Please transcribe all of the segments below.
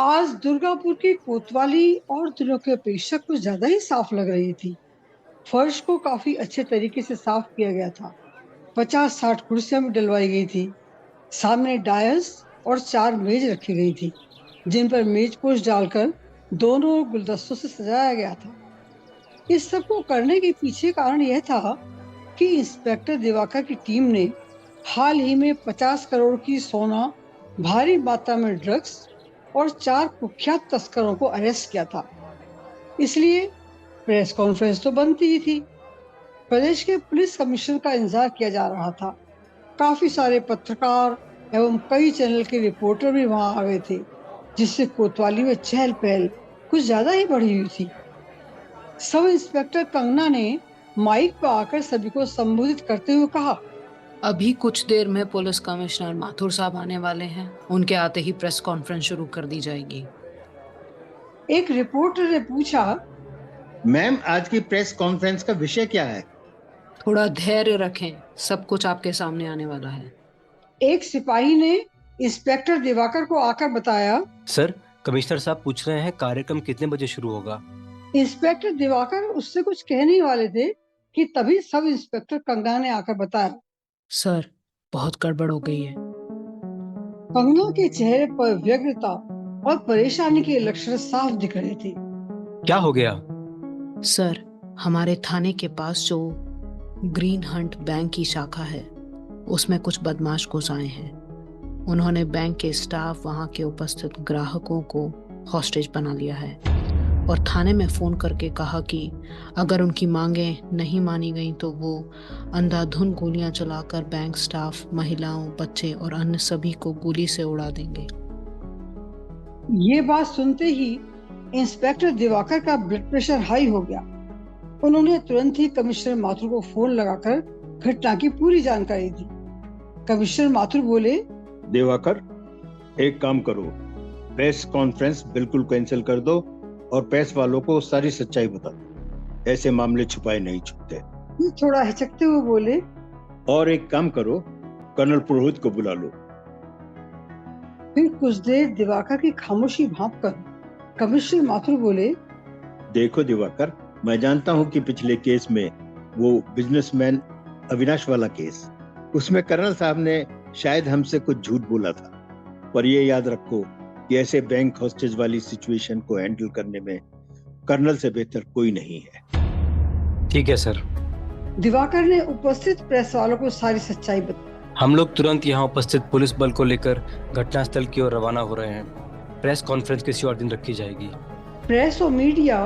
आज दुर्गापुर की कोतवाली और दिनों की अपेक्षा कुछ ज्यादा ही साफ लग रही थी। फर्श को काफी अच्छे तरीके से साफ किया गया था। 50-60 कुर्सियां भी डलवाई गई थी। सामने डायस और 4 मेज रखी गई थी, जिन पर मेज पोस्ट डालकर दोनों ओर गुलदस्तों से सजाया गया था। इस सब को करने के पीछे कारण यह था कि इंस्पेक्टर दिवाकर की टीम ने हाल ही में 50 करोड़ की सोना, भारी मात्रा में ड्रग्स और 4 कुख्यात तस्करों को अरेस्ट किया था। इसलिए प्रेस कॉन्फ्रेंस तो बनती ही थी। प्रदेश के पुलिस कमिश्नर का इंतजार किया जा रहा था। काफी सारे पत्रकार एवं कई चैनल के रिपोर्टर भी वहां आ गए थे, जिससे कोतवाली में चहल पहल कुछ ज्यादा ही बढ़ी हुई थी। सब इंस्पेक्टर कंगना ने माइक पर आकर सभी को संबोधित करते हुए कहा, अभी कुछ देर में पुलिस कमिश्नर माथुर साहब आने वाले हैं। उनके आते ही प्रेस कॉन्फ्रेंस शुरू कर दी जाएगी। एक रिपोर्टर ने पूछा, मैम, आज की प्रेस कॉन्फ्रेंस का विषय क्या है? थोड़ा धैर्य रखें, सब कुछ आपके सामने आने वाला है। एक सिपाही ने इंस्पेक्टर दिवाकर को आकर बताया, सर, कमिश्नर साहब पूछ रहे हैं कार्यक्रम कितने बजे शुरू होगा। इंस्पेक्टर दिवाकर उससे कुछ कहने ही वाले थे कि तभी सब इंस्पेक्टर कंगना ने आकर बताया, सर, बहुत गड़बड़ हो गई है। कंगना के चेहरे पर व्यग्रता और परेशानी के लक्षण साफ दिख रहे थे। क्या हो गया? सर, हमारे थाने के पास जो ग्रीन हंट बैंक की शाखा है, उसमें कुछ बदमाश घुस आए हैं। उन्होंने बैंक के स्टाफ, वहां के उपस्थित ग्राहकों को हॉस्टेज बना लिया है और थाने में फोन करके कहा कि अगर उनकी मांगें नहीं मानी गई तो वो अंधाधुंध गोलियां चलाकर बैंक स्टाफ, महिलाओं, बच्चे और अन्य सभी को गोली से उड़ा देंगे। ये बात सुनते ही इंस्पेक्टर दिवाकर का ब्लड प्रेशर हाई हो गया। उन्होंने तुरंत ही कमिश्नर माथुर को फोन लगाकर घटना की पूरी जानकारी दी। कमिश्नर माथुर बोले, दिवाकर, एक काम करो, प्रेस कॉन्फ्रेंस बिल्कुल कैंसिल कर दो और प्रेस वालों को सारी सच्चाई बता दो। ऐसे मामले छुपाए नहीं छूटते। ये थोड़ा हिचकते हुए बोले, और एक काम करो, कर्नल पुरोहित को बुला लो। फिर कुछ देर दिवाकर की खामोशी भांपकर कमिश्नर माथुर बोले, देखो दिवाकर, मैं जानता हूं कि पिछले केस में, वो बिजनेसमैन अविनाश वाला केस, उसमें कर्नल साहब ने शायद हमसे कुछ झूठ बोला था, पर ये याद रखो कि ऐसे बैंक हॉस्टेज वाली सिचुएशन को हैंडल करने में कर्नल से बेहतर कोई नहीं है। ठीक है सर। दिवाकर ने उपस्थित प्रेस वालों को सारी सच्चाई बताई। हम लोग तुरंत यहाँ उपस्थित पुलिस बल को लेकर घटनास्थल की ओर रवाना हो रहे हैं। प्रेस कॉन्फ्रेंस किसी और दिन रखी जाएगी। प्रेस और मीडिया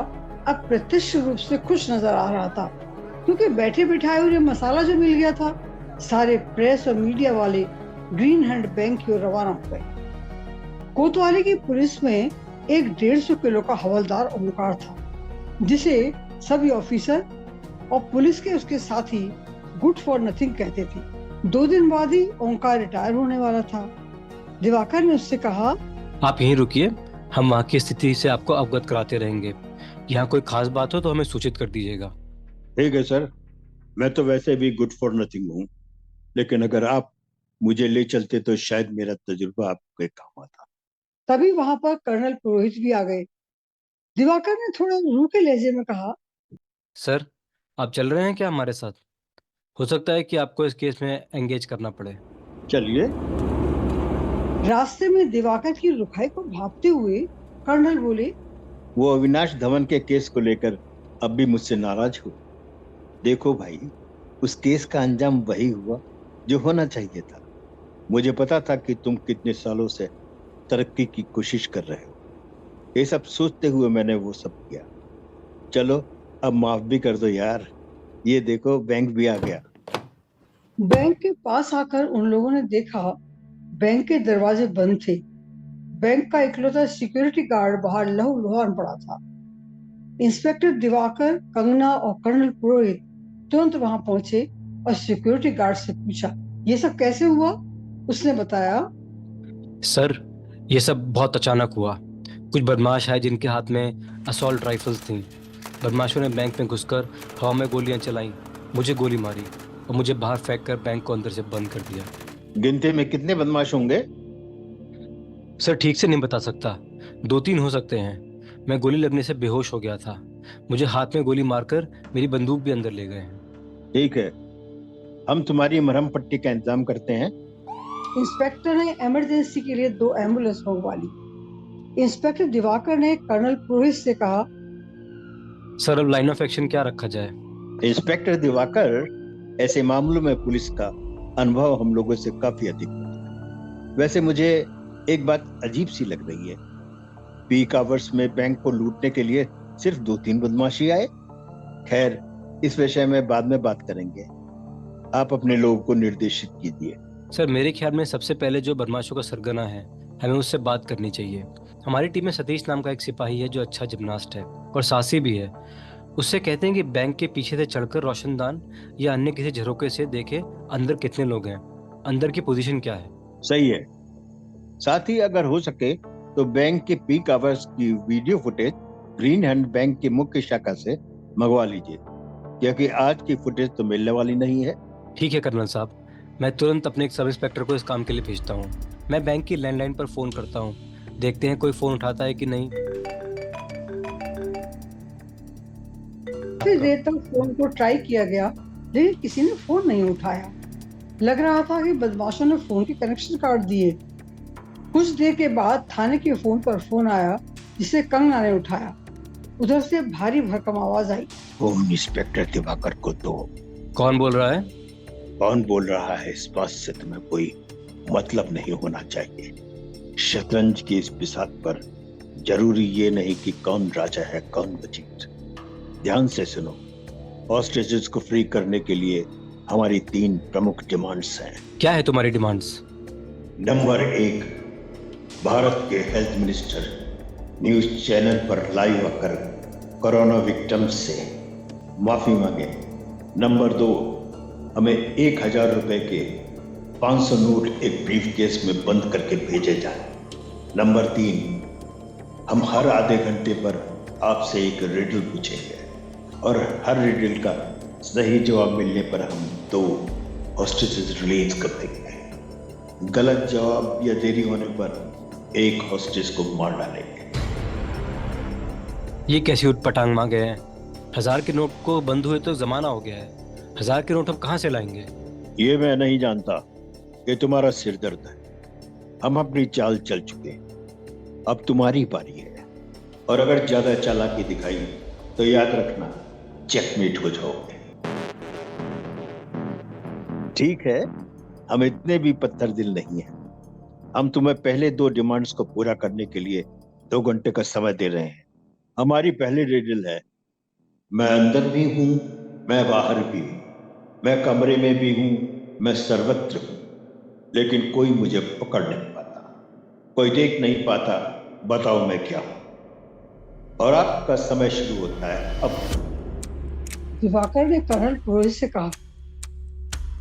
अब प्रत्यक्ष रूप से खुश नजर आ रहा था, क्योंकि बैठे बिठाए उन्हें मसाला जो मिल गया था। सारे प्रेस और मीडिया वाले ग्रीन हैंड बैंक की ओर रवाना हो गए। कोतवाली की पुलिस में एक 150 किलो का हवलदार ओंकार था, जिसे सभी ऑफिसर और पुलिस के उसके साथी गुड फॉर नथिंग कहते थे। 2 दिन बाद ही ओंकार रिटायर होने वाला था। दिवाकर ने उससे कहा, आप यहीं रुकिए, हम वहाँ की स्थिति से आपको अवगत कराते रहेंगे। यहाँ कोई खास बात हो तो हमें सूचित कर दीजिएगा। ठीक है सर, मैं तो वैसे भी गुड फॉर नथिंग हूँ, लेकिन अगर आप मुझे ले चलते तो शायद मेरा तजुर्बा आपके काम आता। तभी वहां पर कर्नल पुरोहित भी आ गए। दिवाकर ने थोड़ा रूखे लहजे में कहा, सर, आप चल रहे हैं क्या हमारे साथ? हो सकता है कि आपको इस केस में एंगेज करना पड़े। चलिए। रास्ते में दिवाकर की रुखाई को भांपते हुए कर्नल बोले, वो अविनाश धवन के केस को लेकर अब भी मुझसे नाराज हो? देखो भाई, उस केस का अंजाम वही हुआ जो होना चाहिए था। मुझे पता था कि तुम कितने सालों से तरक्की की कोशिश कर रहे हो। ये सब सोचते हुए मैंने वो सब किया। चलो, अब माफ भी कर दो यार। ये देखो, बैंक भी आ गया। बैंक के पास आकर उन लोगों ने देखा बैंक के दरवाजे बंद थे। बैंक का इकलौता सिक्योरिटी गार्ड बाहर लहूलुहान पड़ा था। इंस्पेक्टर दिवाकर, कंगना और कर्नल पुरोहित तुरंत वहां पहुंचे और सिक्योरिटी गार्ड से पूछा, ये सब कैसे हुआ? उसने बताया, सर, ये सब बहुत अचानक हुआ। कुछ बदमाश है जिनके हाथ में असॉल्ट राइफल्स थी। बदमाशों ने बैंक में घुसकर हवा में गोलियां चलाई, मुझे गोली मारी और मुझे बाहर फेंक कर बैंक को अंदर से बंद कर दिया। गिनती में कितने बदमाश होंगे? सर, ठीक से नहीं बता सकता। 2-3 हो सकते हैं। मैं गोली लगने से बेहोश हो गया था। मुझे हाथ में गोली मारकर मेरी बंदूक भी अंदर ले गए हैं। ठीक है, हम तुम्हारी मरहम पट्टी का इंतजाम करते हैं। इंस्पेक्टर ने इमरजेंसी के लिए 2 एम्बुलेंस मंगवा ली। इंस्पेक्टर दिवाकर ने कर्नल पुरोहित से कहा, सर अब लाइन ऑफ एक्शन क्या रखा जाए? इंस्पेक्टर दिवाकर, ऐसे मामलों में पुलिस का अनुभव हम लोगों से काफी अधिक होता है। वैसे मुझे एक बात अजीब सी लग रही है। पीक आवर्स में बैंक को लूटने के लिए सिर्फ 2-3 बदमाशी आए। खैर, इस विषय में बाद में बात करेंगे। आप अपने लोगों को निर्देशित कीजिए। सर मेरे ख्याल में सबसे पहले जो बदमाशों का सरगना है, हमें उससे बात करनी चाहिए। हमारी टीम में सतीश नाम का एक सिपाही है जो अच्छा जिम्नास्ट है और साहसी भी है। उससे कहते हैं कि बैंक के पीछे से चढ़कर रोशनदान या अन्य किसी झरोके से देखे अंदर कितने लोग हैं, अंदर की पोजीशन क्या है। सही है। साथ ही अगर हो सके तो बैंक के पीक आवर्स की video footage green hand bank की मुख्य शाखा से मंगवा लीजिए, क्योंकि आज की फुटेज तो मिलने वाली नहीं है। ठीक है कर्नल साहब, मैं तुरंत अपने एक सब इंस्पेक्टर को इस काम के लिए भेजता हूँ। मैं बैंक की लैंडलाइन पर फोन करता हूँ, देखते हैं कोई फोन उठाता है कि नहीं। काफी देर तक फोन को ट्राई किया गया, लेकिन किसी ने फोन नहीं उठाया। लग रहा था कि बदमाशों ने फोन के कनेक्शन काट दिए। कुछ देर के बाद थाने के फोन पर फोन आया, जिसे कंगना ने उठाया। उधर से भारी भरकम आवाज आई, फोन इंस्पेक्टर दिवाकर को दो। कौन बोल रहा है? कौन बोल रहा है इस बात से तुम्हें कोई मतलब नहीं होना चाहिए। शतरंज की इस बिसात पर जरूरी ये नहीं कि कौन राजा है कौन वजीर। ध्यान से सुनो। हॉस्टेजेस को फ्री करने के लिए हमारी 3 प्रमुख डिमांड्स हैं। क्या है तुम्हारी डिमांड्स? नंबर 1, भारत के हेल्थ मिनिस्टर न्यूज चैनल पर लाइव आकर कोरोना विक्टिम्स से माफी मांगे। नंबर 2, हमें 1000 रुपए के 500 नोट एक ब्रीफ केस में बंद करके भेजे जाए। नंबर 3, हम हर आधे घंटे पर आपसे एक रिडल पूछेंगे और हर रिडल का सही जवाब मिलने पर हम 2 हॉस्टेजेस रिलीज कर देंगे। गलत जवाब या देरी होने पर एक हॉस्टेज को मार डालेंगे। ये कैसी उटपटांग मांगे हैं? 1000 के नोट को बंद हुए तो जमाना हो गया है। 1000 के नोट हम कहाँ से लाएंगे? ये मैं नहीं जानता, ये तुम्हारा सिर दर्द है। हम अपनी चाल चल चुके, अब तुम्हारी बारी है। और अगर ज्यादा चालाकी दिखाई तो याद रखना, चेकमेट हो जाओगे। ठीक है, हम इतने भी पत्थर दिल नहीं हैं। हम तुम्हें पहले 2 डिमांड्स को पूरा करने के लिए 2 घंटे का समय दे रहे हैं। हमारी पहली रिडल है, मैं अंदर भी हूं, मैं बाहर भी हूं, मैं कमरे में भी हूं, मैं सर्वत्र हूं, लेकिन कोई मुझे पकड़ नहीं पाता, कोई देख नहीं पाता। बताओ मैं क्या हूं? और आपका समय शुरू होता है अब। दिवाकर ने कर्नल पुरोहित से कहा,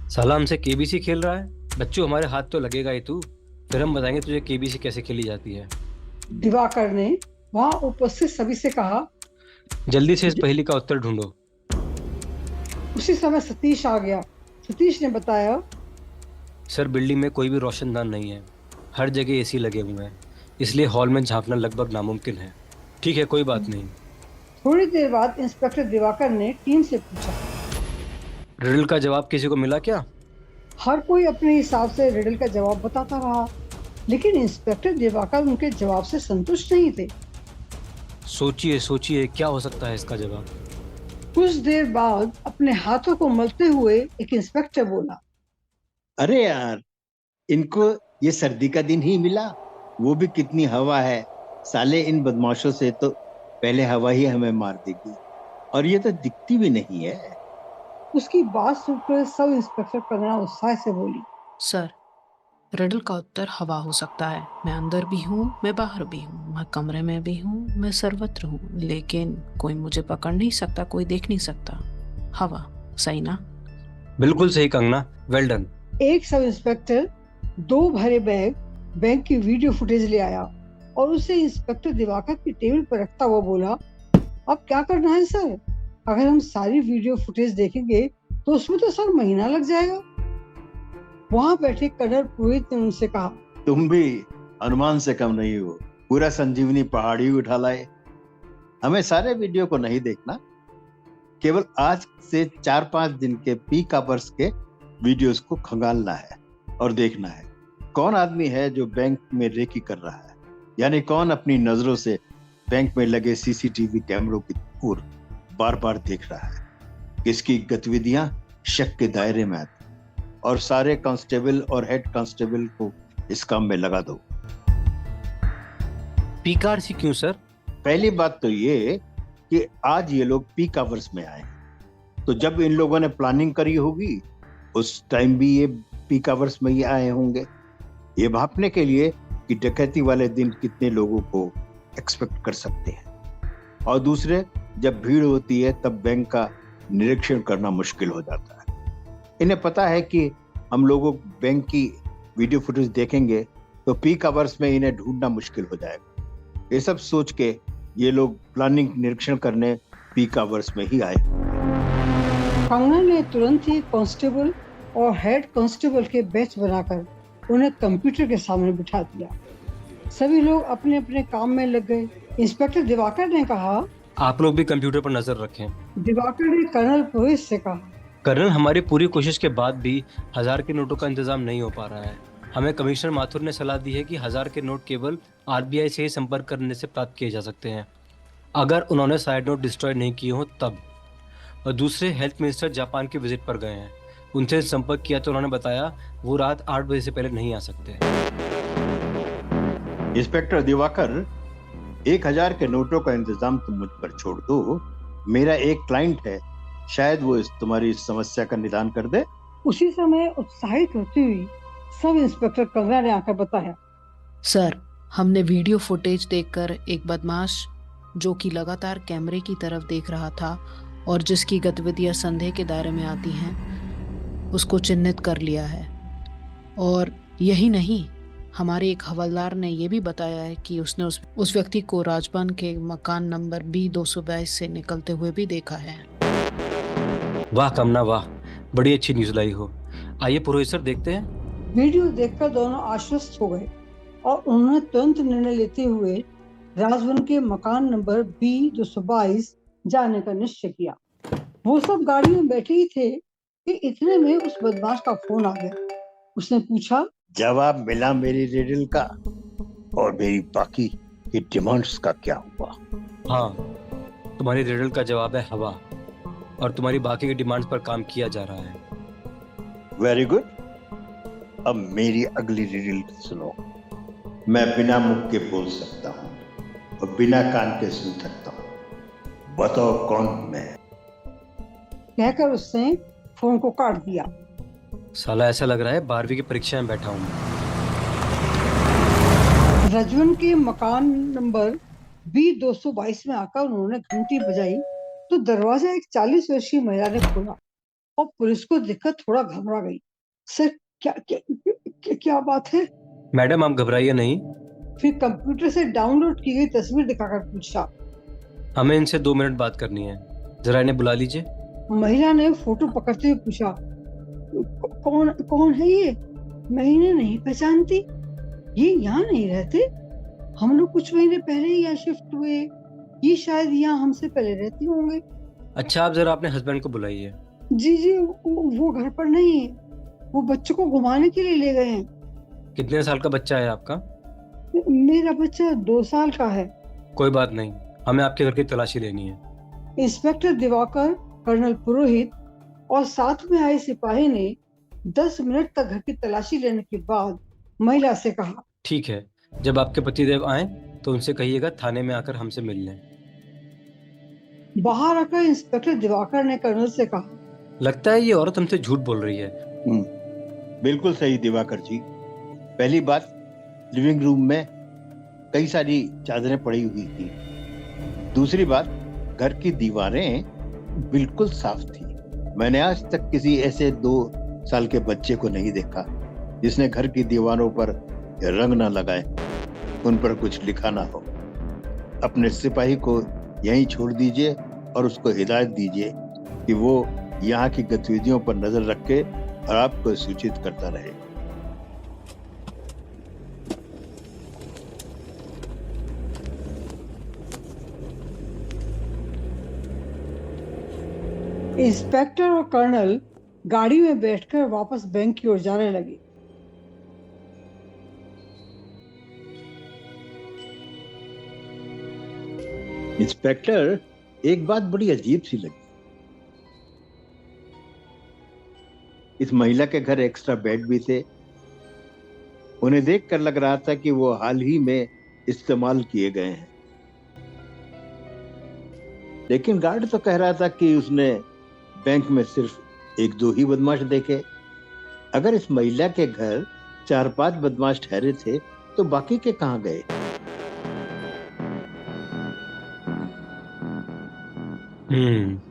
साला हमसे केबीसी खेल रहा है? बच्चों हमारे हाथ तो लगेगा ही तू, फिर हम बताएंगे तुझे केबीसी कैसे खेली जाती है। दिवाकर ने वहां उपस्थित सभी से कहा, जल्दी से इस पहेली का उत्तर ढूंढो। उसी समय सतीश आ गया। सतीश ने बताया, सर बिल्डिंग में कोई भी रोशनदान नहीं है, हर जगह एसी लगे हुए हैं, इसलिए हॉल में झांकना लगभग नामुमकिन है। ठीक है, कोई बात नहीं। थोड़ी देर बाद इंस्पेक्टर दिवाकर ने टीम से पूछा, रिडल का जवाब किसी को मिला क्या? हर कोई अपने हिसाब से रिडल का जवाब बताता रहा, लेकिन इंस्पेक्टर दिवाकर उनके जवाब से संतुष्ट नहीं थे। सोचिए सोचिए, क्या हो सकता है इसका जवाब? कुछ देर बाद अपने हाथों को मलते हुए एक इंस्पेक्टर बोला, अरे यार, इनको ये सर्दी का दिन ही मिला, वो भी कितनी हवा है। साले इन बदमाशों से तो पहले हवा ही हमें मार देगी, और ये तो दिखती भी नहीं है। उसकी बात सुनकर सब इंस्पेक्टर कंगना उत्साह से बोली, सर, रिडल का उत्तर हवा हो सकता है। मैं अंदर भी हूँ, मैं बाहर भी हूँ, मैं कमरे में भी हूँ, मैं सर्वत्र हूँ, लेकिन कोई मुझे पकड़ नहीं सकता, कोई देख नहीं सकता। हवा, सही ना? बिल्कुल सही कंगना, वेल डन। एक सब इंस्पेक्टर 2 भरे बैग बैंक की वीडियो फुटेज ले आया और उसे इंस्पेक्टर दिवाकर की टेबल पर रखता हुआ बोला, अब क्या करना है सर? अगर हम सारी वीडियो फुटेज देखेंगे तो उसमें तो सर महीना लग जाएगा। वहां बैठे कर्नल पुरोहित ने उनसे कहा, तुम भी अनुमान से कम नहीं हो। पूरा संजीवनी पहाड़ी उठा लाए। हमें सारे वीडियो को नहीं देखना, केवल आज से 4-5 दिन के पीक आवर्स के वीडियोस को खंगालना है और देखना है कौन आदमी है जो बैंक में रेकी कर रहा है, यानी कौन अपनी नजरों से बैंक में लगे सीसीटीवी कैमरों की ओर बार बार देख रहा है, किसकी गतिविधियां शक के दायरे में आती, और सारे कांस्टेबल और हेड कांस्टेबल को इस काम में लगा दो। पीकारसी क्यों सर? पहली बात तो ये कि आज ये लोग पीक आवर्स में आए, तो जब इन लोगों ने प्लानिंग करी होगी उस टाइम भी ये पीक आवर्स में ही आए होंगे, ये भापने के लिए कि डकैती वाले दिन कितने लोगों को एक्सपेक्ट कर सकते हैं। और दूसरे, जब भीड़ होती है तब बैंक का निरीक्षण करना मुश्किल हो जाता है। इन्हें पता है कि हम लोगों बैंक की वीडियो फुटेज देखेंगे तो पीक आवर्स में इन्हें ढूंढना मुश्किल हो जाएगा। ये सब सोच के ये लोग प्लानिंग निरीक्षण करने पीक आवर्स में ही आए। कंगना ने तुरंत ही कांस्टेबल और हेड कांस्टेबल के बैच बनाकर उन्हें कंप्यूटर के सामने बिठा दिया। सभी लोग अपने अपने काम में लग गए। इंस्पेक्टर दिवाकर ने कहा, आप लोग भी कंप्यूटर पर नजर रखें। दिवाकर ने कर्नल पुरोहित से कहा, कर्नल, हमारी पूरी कोशिश के बाद भी 1000 के नोटों का इंतजाम नहीं हो पा रहा है। हमें कमिश्नर माथुर ने सलाह दी है कि 1000 के नोट केवल आरबीआई से ही संपर्क करने से प्राप्त किए जा सकते हैं, अगर उन्होंने साइड नोट डिस्ट्रॉय नहीं किए हो तब। और दूसरे, हेल्थ मिनिस्टर जापान के विजिट पर गए हैं, उनसे संपर्क किया तो उन्होंने बताया वो रात 8 बजे से पहले नहीं आ सकते। इंस्पेक्टर दिवाकर, 1000 के नोटों का इंतजाम तुम मुझ पर छोड़ दो। मेरा एक क्लाइंट है, शायद वो तुम्हारी समस्या का निदान कर दे। उसी समय उत्साहित होती हुई सब इंस्पेक्टर कंगना ने आकर बताया, सर, हमने वीडियो फुटेज देखकर एक बदमाश जो कि लगातार कैमरे की तरफ देख रहा था और जिसकी गतिविधियां संदेह के दायरे में आती हैं, उसको चिन्हित कर लिया है। और यही नहीं, हमारे एक हवलदार ने यह भी बताया है कि उसने उस व्यक्ति को राजपान के मकान नंबर B222 से निकलते हुए भी देखा है। वाह कमना वाह, बड़ी अच्छी न्यूज़ लाई हो। आइए पुरोहित सर, देखते हैं। वीडियो देखकर दोनों आश्वस्त हो गए और उन्होंने तुरंत निर्णय लेते हुए राजवन के मकान नंबर B222 जाने का निश्चय किया। वो सब गाड़ी में बैठे ही थे कि इतने में उस बदमाश का फोन आ गया। उसने पूछा, जवाब मिला मेरी रिडल का, और मेरी बाकी की डिमांड्स का क्या हुआ? हाँ, तुम्हारी रिडल का जवाब है हवा, और तुम्हारी बाकी की डिमांड्स पर काम किया जा रहा है। Very good. अब मेरी अगली रिडल सुनो। मैं बिना मुख के बोल सकता हूँ और बिना कान के सुन सकता हूँ। बताओ कौन हूँ मैं? कहकर उसने फोन को काट दिया। साला ऐसा लग रहा है 12वीं की परीक्षा में बैठा हूँ। रजवन के मकान नंबर B222 में आकर उन्होंने घंटी बजाई तो दरवाजा एक 40 वर्षीय महिला ने खोला और पुलिस को देखकर थोड़ा घबरा गई। सर, क्या क्या, क्या क्या बात है? मैडम, आप घबराइए नहीं। फिर कंप्यूटर से डाउनलोड की गई तस्वीर दिखाकर पूछा, हमें इनसे 2 मिनट बात करनी है, जरा इन्हें बुला लीजिए। महिला ने फोटो पकड़ते हुए पूछा, कौन कौन है ये? मैं इन्हें नहीं पहचानती। ये यहाँ नहीं रहते। हम लोग कुछ महीने पहले ही यहाँ शिफ्ट हुए। ये शायद यहाँ हमसे पहले रहती होंगे। अच्छा, आप जरा अपने हस्बैंड को बुलाइए। जी, वो घर पर नहीं है। वो बच्चों को घुमाने के लिए ले गए हैं। कितने साल का बच्चा है आपका? मेरा बच्चा 2 साल का है। कोई बात नहीं, हमें आपके घर की तलाशी लेनी है। इंस्पेक्टर दिवाकर, कर्नल पुरोहित और साथ में आए सिपाही ने 10 मिनट तक घर की तलाशी लेने के बाद महिला से कहा, ठीक है, जब आपके पतिदेव आए तो उनसे कहिएगा थाने में आकर हमसे मिल लें। बाहर आकर इंस्पेक्टर दिवाकर ने कर्नल से कहा, लगता है ये औरत हमसे झूठ बोल रही है। बिल्कुल सही दिवाकर जी। पहली बात, लिविंग रूम में कई सारी चादरें पड़ी हुई थी। दूसरी बात, घर की दीवारें बिल्कुल साफ थी। मैंने आज तक किसी ऐसे 2 साल के बच्चे को नहीं देखा जिसने घर की दीवारों पर रंग ना लगाए, उन पर कुछ लिखा ना हो। अपने सिपाही को यहीं छोड़ दीजिए और उसको हिदायत दीजिए कि वो यहाँ की गतिविधियों पर नजर रखे और आपको सूचित करता रहे। इंस्पेक्टर और कर्नल गाड़ी में बैठकर वापस बैंक की ओर जाने लगे। इंस्पेक्टर, एक बात बड़ी अजीब सी लगी। इस महिला के घर एक्स्ट्रा बेड भी थे। उन्हें देखकर लग रहा था कि वो हाल ही में इस्तेमाल किए गए हैं। लेकिन गार्ड तो कह रहा था कि उसने बैंक में सिर्फ एक दो ही बदमाश देखे। अगर इस महिला के घर 4-5 बदमाश ठहरे थे तो बाकी के कहां गए?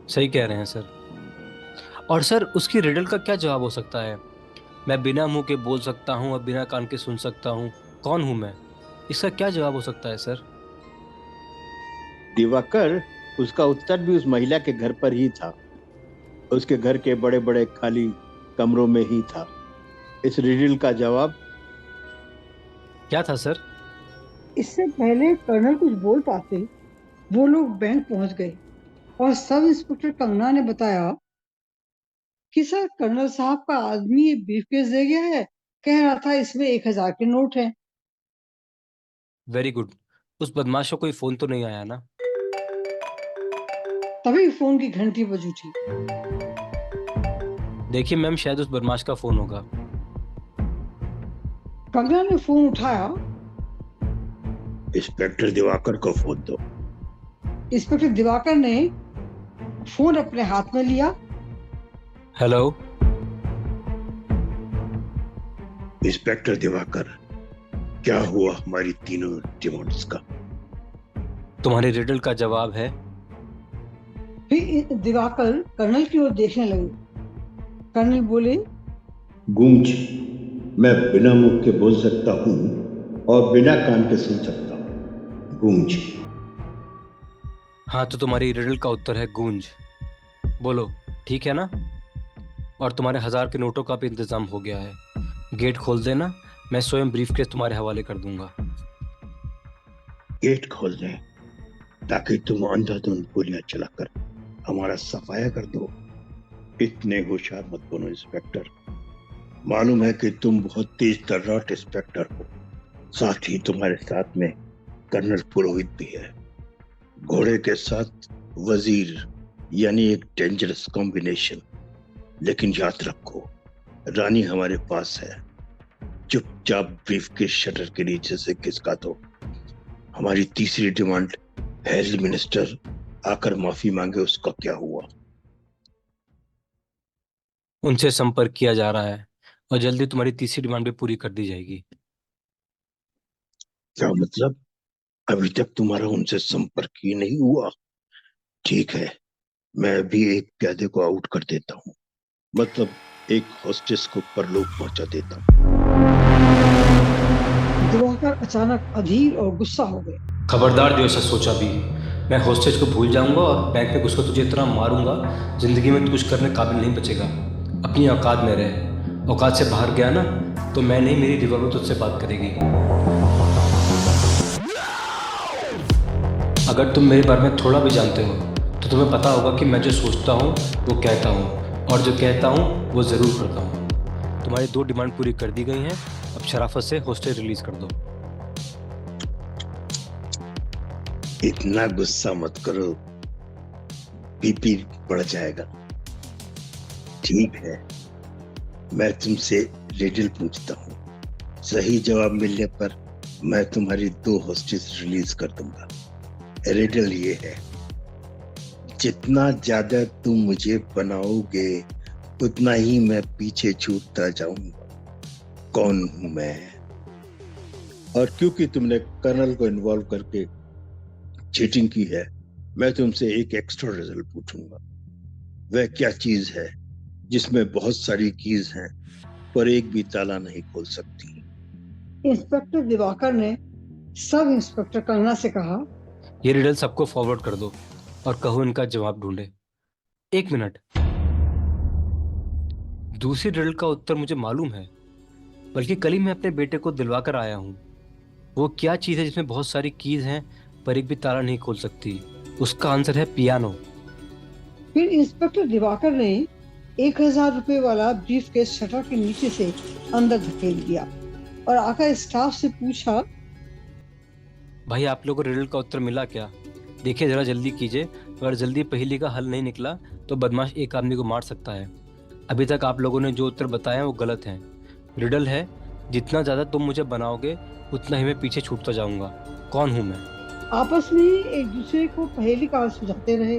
सही कह रहे हैं सर। और सर, उसकी रिडल का क्या जवाब हो सकता है? मैं बिना मुंह के बोल सकता हूँ और बिना कान के सुन सकता हूँ। कौन हूं मैं? इसका क्या जवाब हो सकता है सर? दिवाकर, उसका उत्तर भी उस महिला के घर पर ही था। उसके घर के बड़े बड़े खाली कमरों में ही था। इस रिडल का जवाब क्या था सर? इससे पहले कर्नल कुछ बोल पाते, वो लोग बैंक पहुंच गए और सब इंस्पेक्टर कंगना ने बताया कि सर, कर्नल साहब का आदमी ये ब्रीफकेस दे गया है, कह रहा था इसमें 1000 के नोट हैं। Very good. उस बदमाश को कोई फोन तो नहीं आया ना? तभी फोन की घंटी बज उठी। देखिए मैम, शायद उस बदमाश का फोन होगा। कंगना ने फोन उठाया। इंस्पेक्टर दिवाकर को फोन दो। इंस्पेक्टर दिवाकर ने फोन अपने हाथ में लिया। हेलो इंस्पेक्टर दिवाकर, क्या हुआ हमारी तीनों डिमांड्स का? तुम्हारे रिडल का जवाब है। फिर दिवाकर कर्नल की ओर देखने लगे। कर्नल बोले, गूंज, मैं बिना मुंह के बोल सकता हूँ और बिना कान के सुन सकता हूँ। गूंज। हाँ, तो तुम्हारी रिडल का उत्तर है गूंज। बोलो, ठीक है ना? और तुम्हारे 1000 के नोटों का भी इंतजाम हो गया है। गेट खोल देना, मैं स्वयं ब्रीफकेस तुम्हारे हवाले कर दूंगा। गेट खोल दें ताकि तुम अंधाधुंध गोलियां चलाकर हमारा सफाया कर दो। इतने होशियार मत बनो इंस्पेक्टर। मालूम है कि तुम बहुत तेज तर्राट इंस्पेक्टर हो। साथ ही तुम्हारे साथ में कर्नल पुरोहित भी है। घोड़े के साथ वजीर, यानी एक डेंजरस कॉम्बिनेशन। लेकिन याद रखो, रानी हमारे पास है। चुपचाप ब्रीफ के शटर के नीचे से खिसका दो। हमारी तीसरी डिमांड, हेल्थ मिनिस्टर आकर माफी मांगे, उसका क्या हुआ? उनसे संपर्क किया जा रहा है और जल्दी तुम्हारी तीसरी डिमांड भी पूरी कर दी जाएगी। क्या मतलब? अभी तक तुम्हारा उनसे संपर्क ही नहीं हुआ? ठीक है, मैं अभी एक कैदी को आउट कर देता हूँ, मतलब एक हॉस्टेस को परलोक पहुंचा देता हूँ। दिवाकर अचानक अधीर और गुस्सा हो गए। खबरदार जो ऐसा सोचा भी। मैं हॉस्टेज को भूल जाऊंगा और बैंक में घुसकर तुझे इतना मारूंगा, जिंदगी में तू कुछ करने काबिल नहीं बचेगा। अपनी औकात में रहे। औकात से बाहर गया ना तो मैं नहीं, मेरी रिवॉल्वर तुझसे बात करेगी। अगर तुम मेरे बारे में थोड़ा भी जानते हो तो तुम्हें पता होगा कि मैं जो सोचता हूँ वो कहता हूँ, और जो कहता हूँ वो ज़रूर करता हूँ। तुम्हारी 2 डिमांड पूरी कर दी गई हैं। अब शराफत से हॉस्टेज रिलीज कर दो। इतना गुस्सा मत करो, बीपी बढ़ जाएगा। ठीक है, मैं तुमसे रिडल पूछता हूँ। सही जवाब मिलने पर मैं तुम्हारी 2 हॉस्टेज रिलीज कर दूंगा। रिडल ये है, जितना ज्यादा तुम मुझे बनाओगे उतना ही मैं पीछे छूटता जाऊंगा। कौन हूं मैं? और क्योंकि तुमने कर्नल को इन्वॉल्व करके चीटिंग की है, मैं तुमसे एक एक्स्ट्रा रिजल्ट पूछूंगा। वह क्या चीज है जिसमें बहुत सारी कीज हैं पर एक भी ताला नहीं खोल सकती? इंस्पेक्टर दिवाकर ने सब इंस्पेक्टर कंगना से कहा, ये रिडल सबको फॉरवर्ड कर दो और कहो इनका जवाब ढूंढे। 1 मिनट। दूसरी रिडल का उत्तर मुझे मालूम है, बल्कि कल ही मैं अपने बेटे को दिलवा कर आया हूँ। वो क्या चीज़ है जिसमें बहुत सारी कीज हैं पर एक भी ताला नहीं खोल सकती? उसका आंसर है पियानो। फिर इंस्पेक्टर दिवाकर ने 1000 रुपए वाला ब्रीफ केस शटर के नीचे से अंदर धकेल दिया और आकर स्टाफ से पूछा, भाई आप लोगों को रिडल का उत्तर मिला क्या? देखिए जरा जल्दी कीजिए, अगर जल्दी पहेली का हल नहीं निकला तो बदमाश एक आदमी को मार सकता है। अभी तक आप लोगों ने जो उत्तर बताए हैं वो गलत हैं। रिडल है, जितना ज़्यादा तुम मुझे बनाओगे उतना ही मैं पीछे छूटता जाऊंगा। कौन हूँ मैं? आपस में एक दूसरे को पहेली का हल सुझाते रहे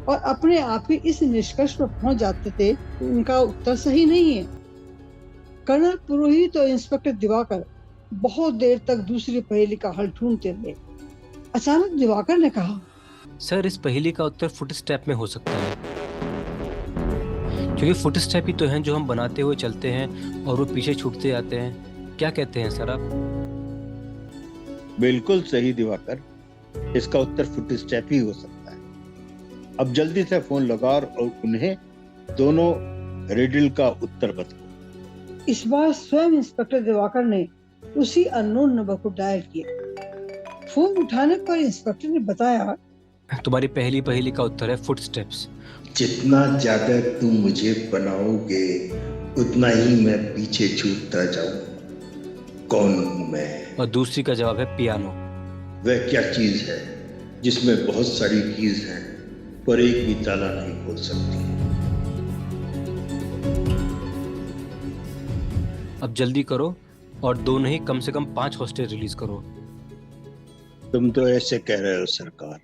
और अपने आप ही इस निष्कर्ष पर पहुंच जाते थे कि उनका उत्तर सही नहीं है। कर्नल पुरोहित और इंस्पेक्टर दिवाकर बहुत देर तक दूसरी पहेली का हल ढूंढते रहे। अचानक दिवाकर ने कहा, सर इस पहेली का उत्तर फुट स्टेप में हो सकता है, क्योंकि फुट स्टेप ही तो हैं जो हम बनाते हुए चलते हैं और वो पीछे छूटते जाते हैं। क्या कहते हैं सर आप? बिल्कुल सही दिवाकर, इसका उत्तर फुट स्टेप ही हो सकता है। अब जल्दी से फोन लगाओ और उन्हें दोनों रिडल का उत्तर बताओ। इस बार स्वयं इंस्पेक्टर दिवाकर ने उसी अननोन नंबर को डायल किया। फोन उठाने पर इंस्पेक्टर ने बताया, तुम्हारी पहली पहेली का उत्तर है फुट स्टेप्स। जितना ज्यादा तुम मुझे बनाओगे उतना ही मैं पीछे छूटता जाऊं। कौन हूं मैं? और दूसरी का जवाब है पियानो। वह क्या चीज है जिसमें बहुत सारी कीज हैं पर एक भी ताला नहीं खोल सकती? अब जल्दी करो और दो नहीं कम से कम 5 हॉस्टेज रिलीज करो। तुम तो ऐसे कह रहे हो सरकार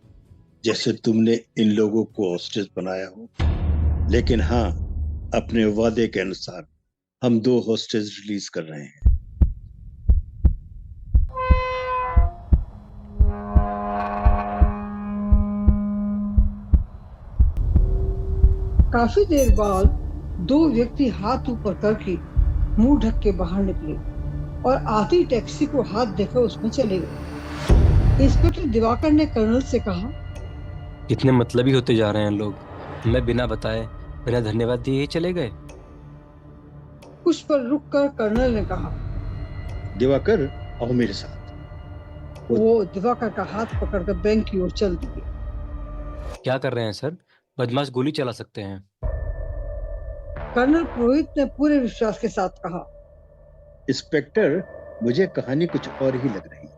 जैसे तुमने इन लोगों को हॉस्टेज बनाया हो, लेकिन हाँ, अपने वादे के अनुसार हम 2 हॉस्टेज रिलीज कर रहे हैं। काफी देर बाद 2 व्यक्ति हाथ ऊपर करके मुंह ढक के बाहर निकले और आती टैक्सी को हाथ देकर उसमें चले गए। इंस्पेक्टर दिवाकर ने कर्नल से कहा, कितने मतलबी होते जा रहे हैं लोग। मैं बिना बताए बिना धन्यवाद दिए ही चले गए। कुछ पर रुककर कर्नल ने कहा, दिवाकर आओ मेरे साथ। वो दिवाकर का हाथ पकड़कर बैंक की ओर चल दिए। क्या कर रहे हैं सर? बदमाश गोली चला सकते हैं। कर्नल पुरोहित ने पूरे विश्वास के साथ कहा, इंस्पेक्टर, मुझे कहानी कुछ और ही लग रही है।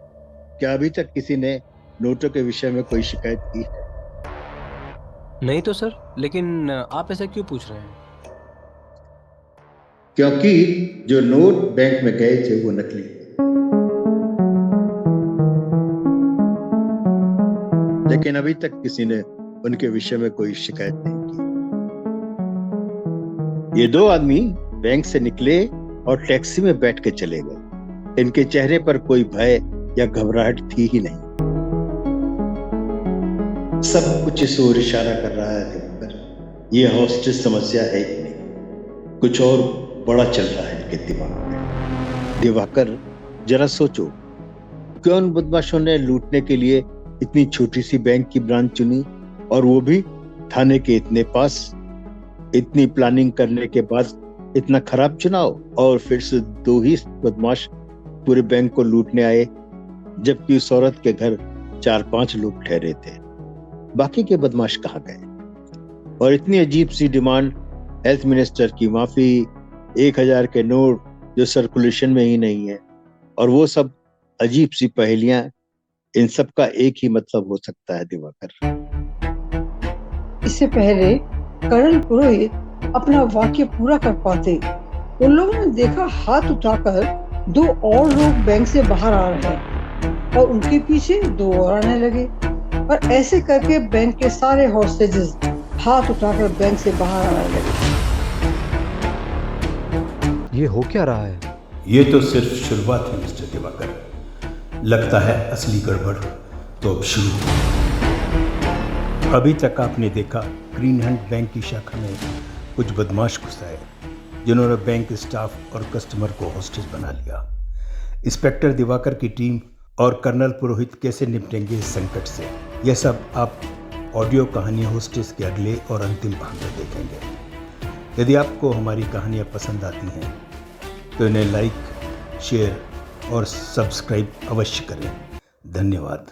क्या अभी तक किसी ने नोटों के विषय में कोई शिकायत की है? नहीं तो सर, लेकिन आप ऐसा क्यों पूछ रहे हैं? क्योंकि जो नोट बैंक में गए थे वो नकली थे। लेकिन अभी तक किसी ने उनके विषय में कोई शिकायत नहीं की। ये 2 आदमी बैंक से निकले और टैक्सी में बैठ के चले गए। इनके चेहरे पर कोई भय या घबराहट थी ही नहीं। सब कुछ इस ओर इशारा कर रहा है दिवाकर। ये हॉस्टेज समस्या है ही नहीं, कुछ और बड़ा चल रहा है इनके दिमाग में। दिवाकर, जरा सोचो, क्यों उन बदमाशों ने लूटने के लिए इतनी छोटी सी बैंक की ब्रांच चुनी, और वो भी थाने के इतने पास। इतनी प्लानिंग करने के बाद इतना खराब चुनाव, और फिर से 2 ही बदमाश पूरे बैंक को लूटने आए, जबकि उस औरत के घर 4-5 लोग ठहरे थे। बाकी के बदमाश कहाँ गए? और इतनी अजीब सी डिमांड, हेल्थ मिनिस्टर की माफी, 1000 के नोट जो सर्कुलेशन में ही नहीं है, और वो सब अजीब सी पहेलियां। इन सब का एक ही मतलब हो सकता है दिवाकर। इससे पहले कर्नल पुरोहित अपना वाक्य पूरा कर पाते, उन लोगों ने देखा हाथ उठाकर 2 और लोग बैंक से बाहर आ रहे हैं और उनके पीछे 2 और आने लगे, और ऐसे करके बैंक के सारे हॉस्टेजेस हाथ उठाकर बैंक से बाहर आने लगे। ये हो क्या रहा है? ये तो सिर्फ शुरुआत है मिस्टर दिवाकर। लगता है असली गड़बड़ तो अब शुरू हुई। अभी तक आपने देखा ग्रीन हंट बैंक की शाखा में कुछ बदमाश घुस आए, जिन्होंने बैंक स्टाफ और कस्टमर को हॉस्टेज बना लिया। इंस्पेक्टर दिवाकर की टीम और कर्नल पुरोहित कैसे निपटेंगे इस संकट से, यह सब आप ऑडियो कहानी हॉस्टेज के अगले और अंतिम भाग में देखेंगे। यदि आपको हमारी कहानियाँ पसंद आती हैं तो इन्हें लाइक, शेयर और सब्सक्राइब अवश्य करें। धन्यवाद।